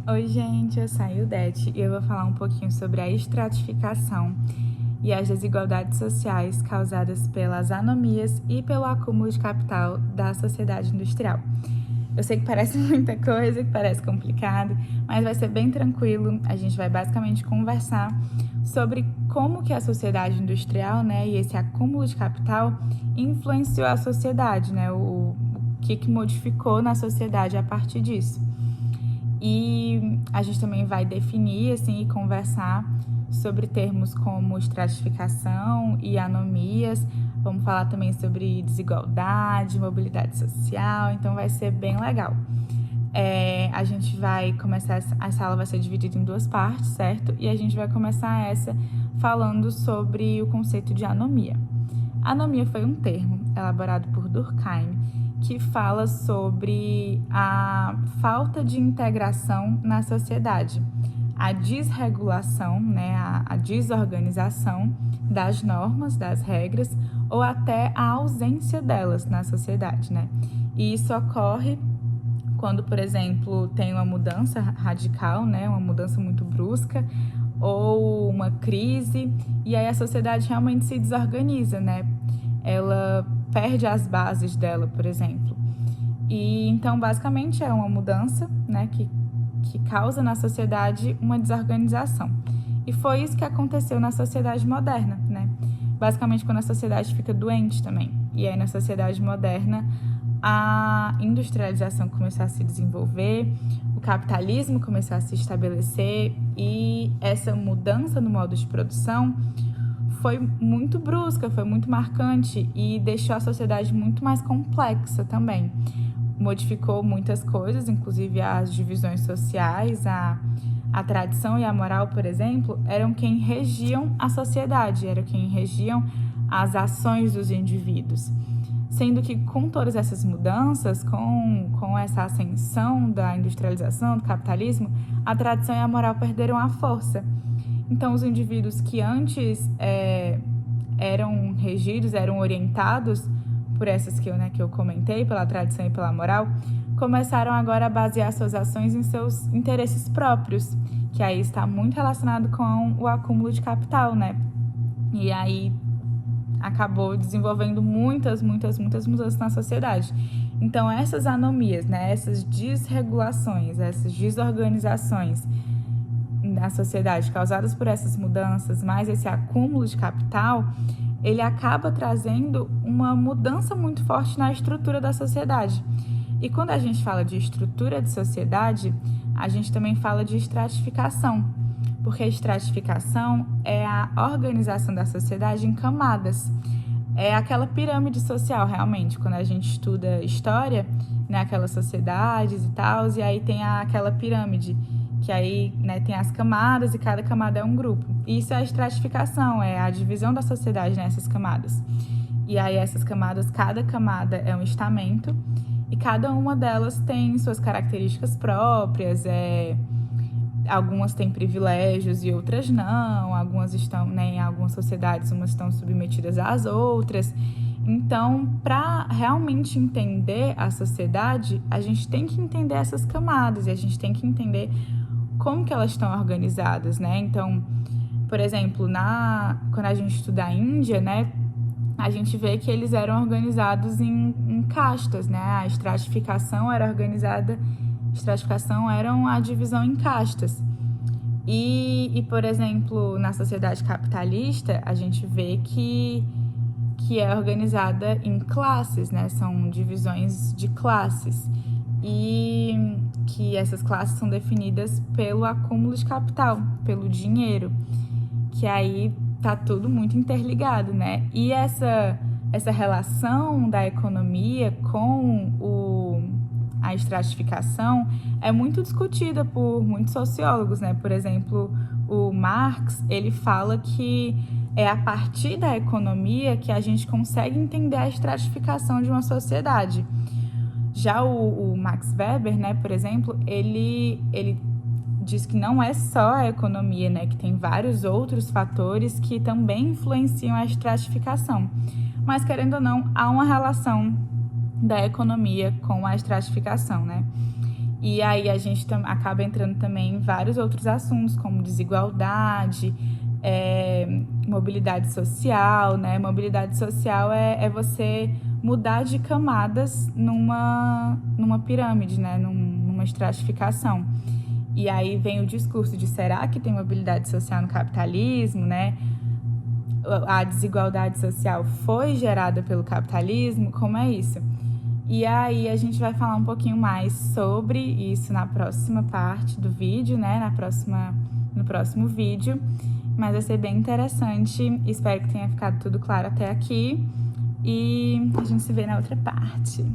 Oi, gente, eu sou a Ildete e eu vou falar um pouquinho sobre a estratificação e as desigualdades sociais causadas pelas anomias e pelo acúmulo de capital da sociedade industrial. Eu sei que parece muita coisa, que parece complicado, mas vai ser bem tranquilo. A gente vai basicamente conversar sobre como que a sociedade industrial, e esse acúmulo de capital influenciou a sociedade, o que modificou na sociedade a partir disso. E a gente também vai definir e conversar sobre termos como estratificação e anomias. Vamos falar também sobre desigualdade, mobilidade social, então vai ser bem legal. A gente vai começar, essa aula vai ser dividida em duas partes, certo? E a gente vai começar essa falando sobre o conceito de anomia. Anomia foi um termo elaborado por Durkheim que fala sobre a falta de integração na sociedade, a desregulação, a desorganização das normas, das regras, ou até a ausência delas na sociedade, E isso ocorre quando, por exemplo, tem uma mudança radical, uma mudança muito brusca, ou uma crise, e aí a sociedade realmente se desorganiza, Ela perde as bases dela, por exemplo. E então, basicamente, é uma mudança, que causa na sociedade uma desorganização. E foi isso que aconteceu na sociedade moderna, Basicamente, quando a sociedade fica doente também. E aí, na sociedade moderna, a industrialização começou a se desenvolver, o capitalismo começou a se estabelecer e essa mudança no modo de produção foi muito brusca, foi muito marcante e deixou a sociedade muito mais complexa também. Modificou muitas coisas, inclusive as divisões sociais, a tradição e a moral, por exemplo, eram quem regiam a sociedade, eram quem regiam as ações dos indivíduos. Sendo que com todas essas mudanças, com essa ascensão da industrialização, do capitalismo, a tradição e a moral perderam a força. Então, os indivíduos que antes eram regidos, eram orientados por essas que eu comentei, pela tradição e pela moral, começaram agora a basear suas ações em seus interesses próprios, que aí está muito relacionado com o acúmulo de capital, E aí acabou desenvolvendo muitas mudanças na sociedade. Então, essas anomias, essas desregulações, essas desorganizações na sociedade causadas por essas mudanças, mais esse acúmulo de capital, ele acaba trazendo uma mudança muito forte na estrutura da sociedade. E quando a gente fala de estrutura de sociedade, a gente também fala de estratificação, porque a estratificação é a organização da sociedade em camadas. É aquela pirâmide social, realmente, quando a gente estuda história, aquelas sociedades e tal, e aí tem aquela pirâmide, que aí tem as camadas e cada camada é um grupo. Isso é a estratificação, é a divisão da sociedade nessas camadas. E aí essas camadas, cada camada é um estamento e cada uma delas tem suas características próprias, algumas têm privilégios e outras não, algumas estão, em algumas sociedades, umas estão submetidas às outras. Então, para realmente entender a sociedade, a gente tem que entender essas camadas e a gente tem que entender como que elas estão organizadas, Então, por exemplo, quando a gente estuda a Índia, a gente vê que eles eram organizados em castas, A estratificação era organizada, estratificação era a divisão em castas. E, por exemplo, na sociedade capitalista, a gente vê que é organizada em classes, São divisões de classes. E que essas classes são definidas pelo acúmulo de capital, pelo dinheiro, que aí tá tudo muito interligado, E essa relação da economia com a estratificação é muito discutida por muitos sociólogos, Por exemplo, o Marx, ele fala que é a partir da economia que a gente consegue entender a estratificação de uma sociedade. Já o Max Weber, por exemplo, ele diz que não é só a economia, que tem vários outros fatores que também influenciam a estratificação. Mas, querendo ou não, há uma relação da economia com a estratificação, E aí a gente acaba entrando também em vários outros assuntos, como desigualdade, mobilidade social, né? Mobilidade social é você mudar de camadas numa pirâmide, né? Numa estratificação. E aí vem o discurso de será que tem mobilidade social no capitalismo, né? A desigualdade social foi gerada pelo capitalismo? Como é isso? E aí a gente vai falar um pouquinho mais sobre isso na próxima parte do vídeo, né? No próximo vídeo. Mas vai ser bem interessante. Espero que tenha ficado tudo claro até aqui. E a gente se vê na outra parte.